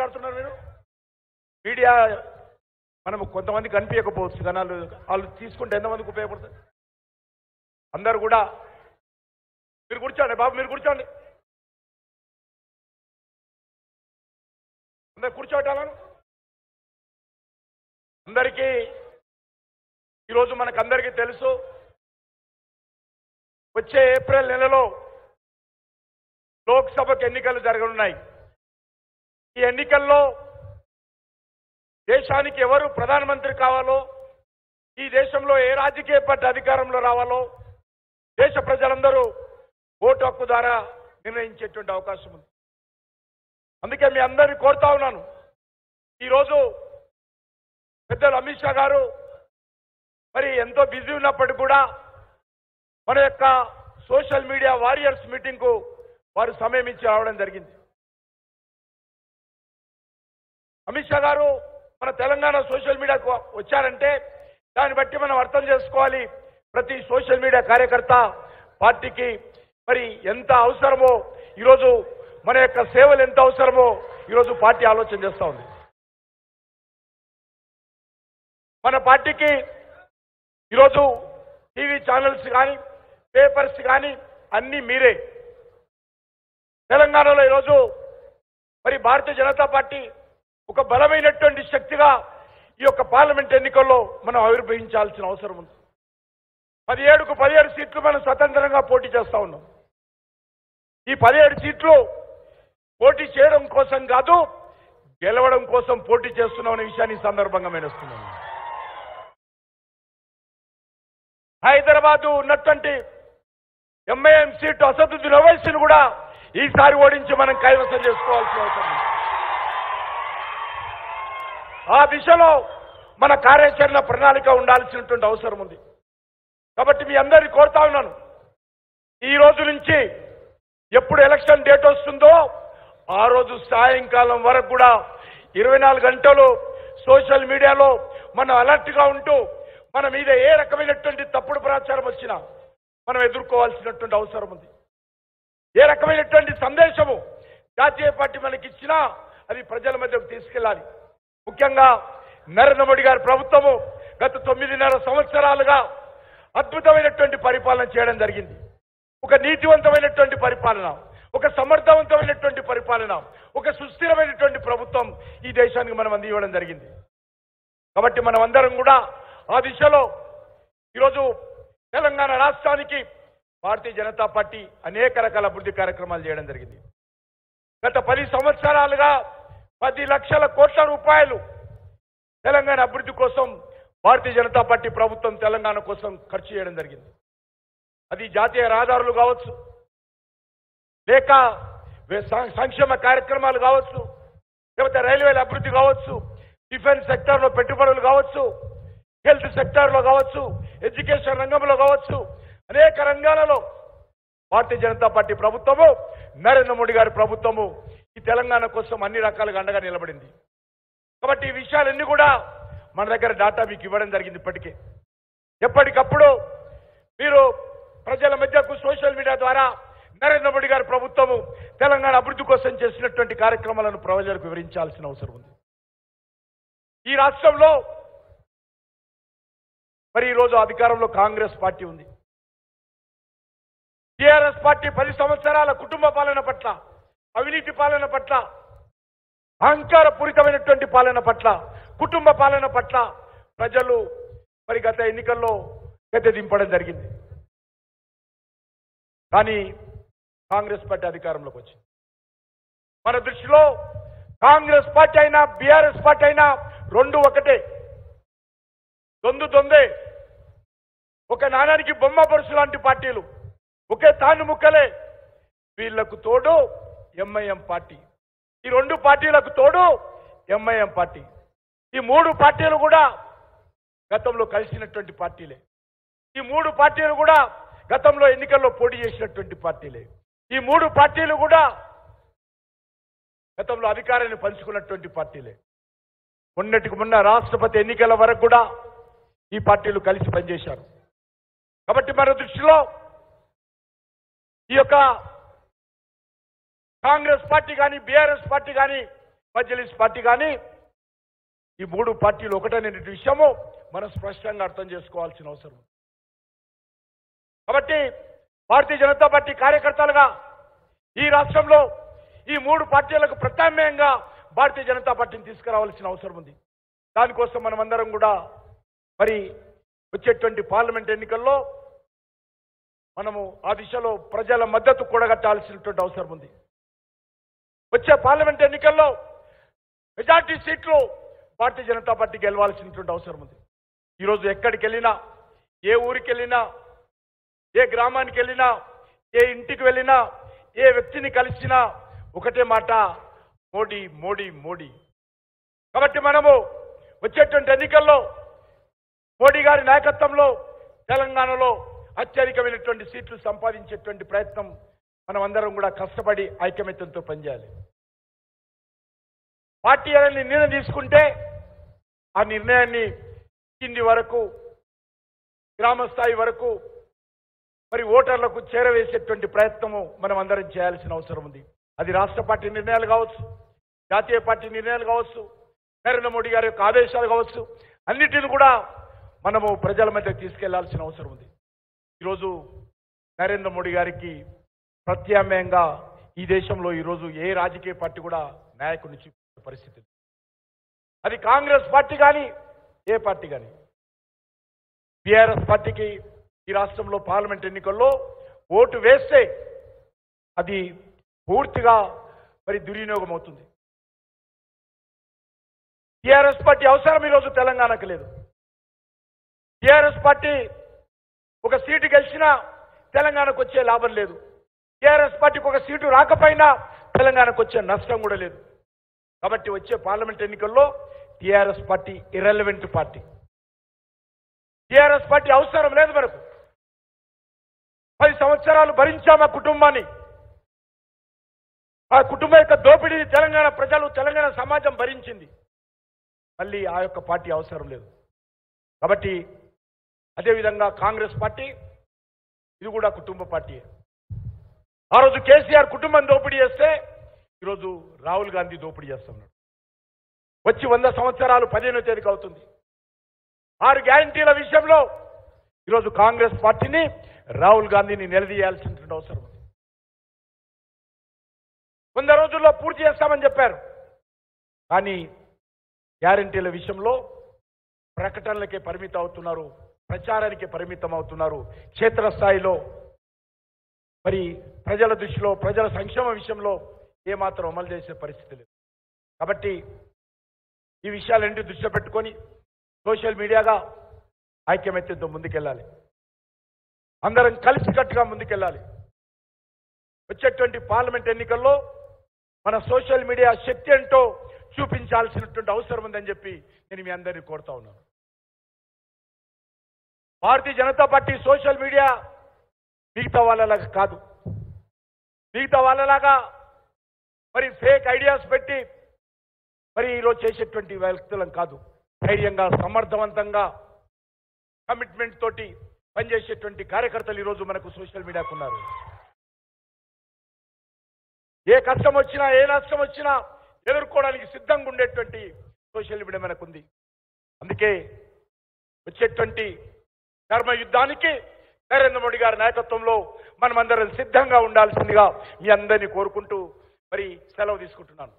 మాట్లాడుతున్నారు మీరు? మీడియా మనం కొంతమంది కనిపించకపోవచ్చు కానీ వాళ్ళు తీసుకుంటే ఎంతమందికి ఉపయోగపడుతుంది? అందరూ కూడా మీరు కూర్చోండి బాబు, మీరు కూర్చోండి, అందరు కూర్చోటాలను. అందరికీ ఈరోజు మనకందరికీ తెలుసు, వచ్చే ఏప్రిల్ నెలలో లోక్సభకు ఎన్నికలు జరగనున్నాయి. ఈ ఎన్నికల్లో దేశానికి ఎవరు ప్రధానమంత్రి కావాలో, ఈ దేశంలో ఏ రాజకీయ పార్టీ అధికారంలో రావాలో దేశ ప్రజలందరూ ఓటు హక్కు ద్వారా నిర్ణయించేటువంటి అవకాశం ఉంది. అందుకే మీ అందరినీ కోరుతా ఉన్నాను, ఈరోజు పెద్దలు అమిత్ షా గారు మరి ఎంతో బిజీ ఉన్నప్పటికీ కూడా మన యొక్క సోషల్ మీడియా వారియర్స్ మీటింగ్కు వారు సమయం ఇచ్చి రావడం జరిగింది. అమిత్ షా గారు మన తెలంగాణ సోషల్ మీడియాకు వచ్చారంటే దాన్ని బట్టి మనం అర్థం చేసుకోవాలి, ప్రతి సోషల్ మీడియా కార్యకర్త పార్టీకి మరి ఎంత అవసరమో, ఈరోజు మన యొక్క సేవలు ఎంత అవసరమో ఈరోజు పార్టీ ఆలోచన చేస్తూ ఉంది. మన పార్టీకి ఈరోజు టీవీ ఛానల్స్ కానీ పేపర్స్ కానీ అన్నీ మీరే. తెలంగాణలో ఈరోజు మరి భారతీయ జనతా పార్టీ ఒక బలమైనటువంటి శక్తిగా ఈ యొక్క పార్లమెంట్ ఎన్నికల్లో మనం ఆవిర్భవించాల్సిన అవసరం ఉంది. 17కు 17 సీట్లు మనం స్వతంత్రంగా పోటీ చేస్తా ఉన్నాం. ఈ 17 సీట్లు పోటీ చేయడం కోసం కాదు, గెలవడం కోసం పోటీ చేస్తున్నాం అనే విషయాన్ని సందర్భంగా నేను వస్తున్నాను. హైదరాబాద్ ఉన్నటువంటి ఎంఐఎం సీటు అసదుద్దీన్ ఓవైసీని కూడా ఈసారి ఓడించి మనం కైవసం చేసుకోవాల్సిన అవసరం ఉంది. ఆ దిశలో మన కార్యాచరణ ప్రణాళిక ఉండాల్సినటువంటి అవసరం ఉంది. కాబట్టి మీ అందరినీ కోరుతా ఉన్నాను, ఈ రోజు నుంచి ఎప్పుడు ఎలక్షన్ డేట్ వస్తుందో ఆ రోజు సాయంకాలం వరకు కూడా 24 గంటలు సోషల్ మీడియాలో మనం అలర్ట్గా ఉంటూ మన మీద ఏ రకమైనటువంటి తప్పుడు ప్రచారం వచ్చినా మనం ఎదుర్కోవాల్సినటువంటి అవసరం ఉంది. ఏ రకమైనటువంటి సందేశము జాతీయ పార్టీ మనకి ఇచ్చినా అది ప్రజల మధ్యకు తీసుకెళ్లాలి. ముఖ్యంగా నరేంద్ర మోడీ గారి ప్రభుత్వము గత 9.5 సంవత్సరాలుగా అద్భుతమైనటువంటి పరిపాలన చేయడం జరిగింది. ఒక నీతివంతమైనటువంటి పరిపాలన, ఒక సమర్థవంతమైనటువంటి పరిపాలన, ఒక సుస్థిరమైనటువంటి ప్రభుత్వం ఈ దేశానికి మనం అందివ్వడం జరిగింది. కాబట్టి మనం అందరం కూడా ఆ దిశలో ఈరోజు తెలంగాణ రాష్ట్రానికి భారతీయ జనతా పార్టీ అనేక రకాల అభివృద్ధి కార్యక్రమాలు చేయడం జరిగింది. గత 10 సంవత్సరాలుగా 10 లక్షల కోట్ల రూపాయలు తెలంగాణ అభివృద్ధి కోసం భారతీయ జనతా పార్టీ ప్రభుత్వం తెలంగాణ కోసం ఖర్చు చేయడం జరిగింది. అది జాతీయ రహదారులు కావచ్చు, లేక సంక్షేమ కార్యక్రమాలు కావచ్చు, లేకపోతే రైల్వేల అభివృద్ధి కావచ్చు, డిఫెన్స్ సెక్టార్లో పెట్టుబడులు కావచ్చు, హెల్త్ సెక్టార్లో కావచ్చు, ఎడ్యుకేషన్ రంగంలో కావచ్చు, అనేక రంగాలలో భారతీయ జనతా పార్టీ ప్రభుత్వము, నరేంద్ర మోడీ గారి ప్రభుత్వము ఈ తెలంగాణ కోసం అన్ని రకాలుగా అండగా నిలబడింది. కాబట్టి ఈ విషయాలన్నీ కూడా మన దగ్గర డాటా మీకు ఇవ్వడం జరిగింది. ఇప్పటికే ఎప్పటికప్పుడు మీరు ప్రజల మధ్యకు సోషల్ మీడియా ద్వారా నరేంద్ర మోడీ గారి ప్రభుత్వము తెలంగాణ అభివృద్ధి కోసం చేసినటువంటి కార్యక్రమాలను ప్రజలకు వివరించాల్సిన అవసరం ఉంది. ఈ రాష్ట్రంలో మరి ఈరోజు అధికారంలో కాంగ్రెస్ పార్టీ ఉంది. టీఆర్ఎస్ పార్టీ 10 సంవత్సరాల కుటుంబ పాలన పట్ల, అవినీతి పాలన పట్ల, అహంకారపూరితమైనటువంటి పాలన పట్ల, కుటుంబ పాలన పట్ల ప్రజలు మరి గత ఎన్నికల్లో గద్దె దింపడం జరిగింది. కానీ కాంగ్రెస్ పార్టీ అధికారంలోకి వచ్చింది. మన దృష్టిలో కాంగ్రెస్ పార్టీ అయినా బీఆర్ఎస్ పార్టీ అయినా రెండు ఒకటే, దొందే. ఒక నాణానికి బొమ్మ పరుసు లాంటి పార్టీలు, ఒకే తాను ముక్కలే. వీళ్లకు తోడు ఎంఐఎం పార్టీ, ఈ 2 పార్టీలకు తోడు ఎంఐఎం పార్టీ. ఈ 3 పార్టీలు కూడా గతంలో కలిసినటువంటి పార్టీలే. ఈ 3 పార్టీలు కూడా గతంలో ఎన్నికల్లో పోటీ చేసినటువంటి పార్టీలే. ఈ 3 పార్టీలు కూడా గతంలో అధికారాన్ని పంచుకున్నటువంటి పార్టీలే. మొన్నటికి మొన్న రాష్ట్రపతి ఎన్నికల వరకు కూడా ఈ పార్టీలు కలిసి పనిచేశారు. కాబట్టి మన దృష్టిలో ఈ యొక్క కాంగ్రెస్ పార్టీ కానీ బీఆర్ఎస్ పార్టీ కానీ మజ్లిస్ పార్టీ కానీ ఈ మూడు పార్టీలు ఒకటనే విషయము మనం స్పష్టంగా అర్థం చేసుకోవాల్సిన అవసరం ఉంది. కాబట్టి భారతీయ జనతా పార్టీ కార్యకర్తలుగా ఈ రాష్ట్రంలో ఈ మూడు పార్టీలకు ప్రత్యామ్నాయంగా భారతీయ జనతా పార్టీని తీసుకురావాల్సిన అవసరం ఉంది. దానికోసం మనమందరం కూడా మరి వచ్చేటువంటి పార్లమెంట్ ఎన్నికల్లో మనము ఆ దిశలో ప్రజల మద్దతు కూడగట్టాల్సినటువంటి అవసరం ఉంది. వచ్చే పార్లమెంట్ ఎన్నికల్లో మెజార్టీ సీట్లు భారతీయ జనతా పార్టీ గెలవాల్సినటువంటి అవసరం ఉంది. ఈరోజు ఎక్కడికి వెళ్ళినా, ఏ ఊరికి వెళ్ళినా, ఏ గ్రామానికి వెళ్ళినా, ఏ ఇంటికి వెళ్ళినా, ఏ వ్యక్తిని కలిసినా ఒకటే మాట, మోడీ మోడీ మోడీ. కాబట్టి మనము వచ్చేటువంటి ఎన్నికల్లో మోడీ గారి నాయకత్వంలో తెలంగాణలో అత్యధికమైనటువంటి సీట్లు సంపాదించేటువంటి ప్రయత్నం మనం అందరం కూడా కష్టపడి ఐకమత్యంతో పనిచేయాలి. పార్టీ అనేది నిర్ణయం తీసుకుంటే ఆ నిర్ణయాన్ని కింది వరకు, గ్రామ స్థాయి వరకు మరి ఓటర్లకు చేరవేసేటువంటి ప్రయత్నము మనం అందరం చేయాల్సిన అవసరం ఉంది. అది రాష్ట్ర పార్టీ నిర్ణయాలు కావచ్చు, జాతీయ పార్టీ నిర్ణయాలు కావచ్చు, నరేంద్ర మోడీ గారి యొక్క ఆదేశాలు కావచ్చు, అన్నిటిని కూడా మనము ప్రజల మధ్యకు తీసుకెళ్లాల్సిన అవసరం ఉంది. ఈరోజు నరేంద్ర మోడీ గారికి ప్రత్యామ్నాయంగా ఈ దేశంలో ఈరోజు ఏ రాజకీయ పార్టీ కూడా నాయకుడిని చూపించే పరిస్థితి. అది కాంగ్రెస్ పార్టీ కానీ ఏ పార్టీ కానీ. బీఆర్ఎస్ పార్టీకి ఈ రాష్ట్రంలో పార్లమెంట్ ఎన్నికల్లో ఓటు వేస్తే అది పూర్తిగా మరి దుర్వినియోగం అవుతుంది. టీఆర్ఎస్ పార్టీ అవసరం ఈరోజు తెలంగాణకు లేదు. టీఆర్ఎస్ పార్టీ ఒక సీటు గెలిచినా తెలంగాణకు వచ్చే లాభం లేదు. టీఆర్ఎస్ పార్టీకి ఒక సీటు రాకపోయినా తెలంగాణకు వచ్చే నష్టం కూడా లేదు. కాబట్టి వచ్చే పార్లమెంట్ ఎన్నికల్లో TRS party irrelevant party. TRS party అవసరం లేదు మనకు. 10 సంవత్సరాలు భరించాం ఆ కుటుంబాన్ని. ఆ కుటుంబం యొక్క దోపిడీని తెలంగాణ ప్రజలు, తెలంగాణ సమాజం భరించింది. మళ్ళీ ఆ యొక్క పార్టీ అవసరం లేదు. కాబట్టి అదేవిధంగా కాంగ్రెస్ పార్టీ ఇది కూడా కుటుంబ పార్టీ. ఆ రోజు కేసీఆర్ కుటుంబం దోపిడీ చేస్తే ఈరోజు రాహుల్ గాంధీ దోపిడీ చేస్తున్నాడు. వచ్చి 100 సంవత్సరాలు 15వ తేదీకి అవుతుంది. 6 గ్యారంటీల విషయంలో ఈరోజు కాంగ్రెస్ పార్టీని, రాహుల్ గాంధీని నిలదీయాల్సినటువంటి అవసరం ఉంది. 100 రోజుల్లో పూర్తి చేస్తామని చెప్పారు. కానీ గ్యారంటీల విషయంలో ప్రకటనలకే పరిమితం అవుతున్నారు, ప్రచారానికి పరిమితం అవుతున్నారు. క్షేత్రస్థాయిలో మరి ప్రజల దృష్టిలో, ప్రజల సంక్షేమ విషయంలో ఏమాత్రం అమలు చేసే పరిస్థితి లేదు. కాబట్టి ఈ విషయాలన్నింటి దృష్టిలో పెట్టుకొని సోషల్ మీడియాగా ఐక్యమత్యంతో ముందుకెళ్ళాలి. అందరం కలిసికట్టుగా ముందుకెళ్ళాలి. వచ్చేటువంటి పార్లమెంట్ ఎన్నికల్లో మన సోషల్ మీడియా శక్తి ఏంటో చూపించాల్సినటువంటి అవసరం ఉందని చెప్పి నేను మీ అందరినీ కోరుతా ఉన్నాను. Bharatiya Janata party social media మిగతా వాళ్ళలాగా కాదు. మిగతా వాళ్ళలాగా మరి ఫేక్ ఐడియాస్ పెట్టి మరి ఈరోజు చేసేటువంటి వ్యక్తులం కాదు. ధైర్యంగా, సమర్థవంతంగా, కమిట్మెంట్ తోటి పనిచేసేటువంటి కార్యకర్తలు ఈరోజు మనకు సోషల్ మీడియాకు ఉన్నారు. ఏ కష్టం వచ్చినా, ఏ నష్టం వచ్చినా ఎదుర్కోవడానికి సిద్ధంగా ఉండేటువంటి సోషల్ మీడియా మనకుంది. అందుకే వచ్చేటువంటి ధర్మ యుద్ధానికి నరేంద్ర మోడీ గారి నాయకత్వంలో మనమందరం సిద్ధంగా ఉండాల్సిందిగా మీ అందరినీ కోరుకుంటూ మరి సెలవు తీసుకుంటున్నాను.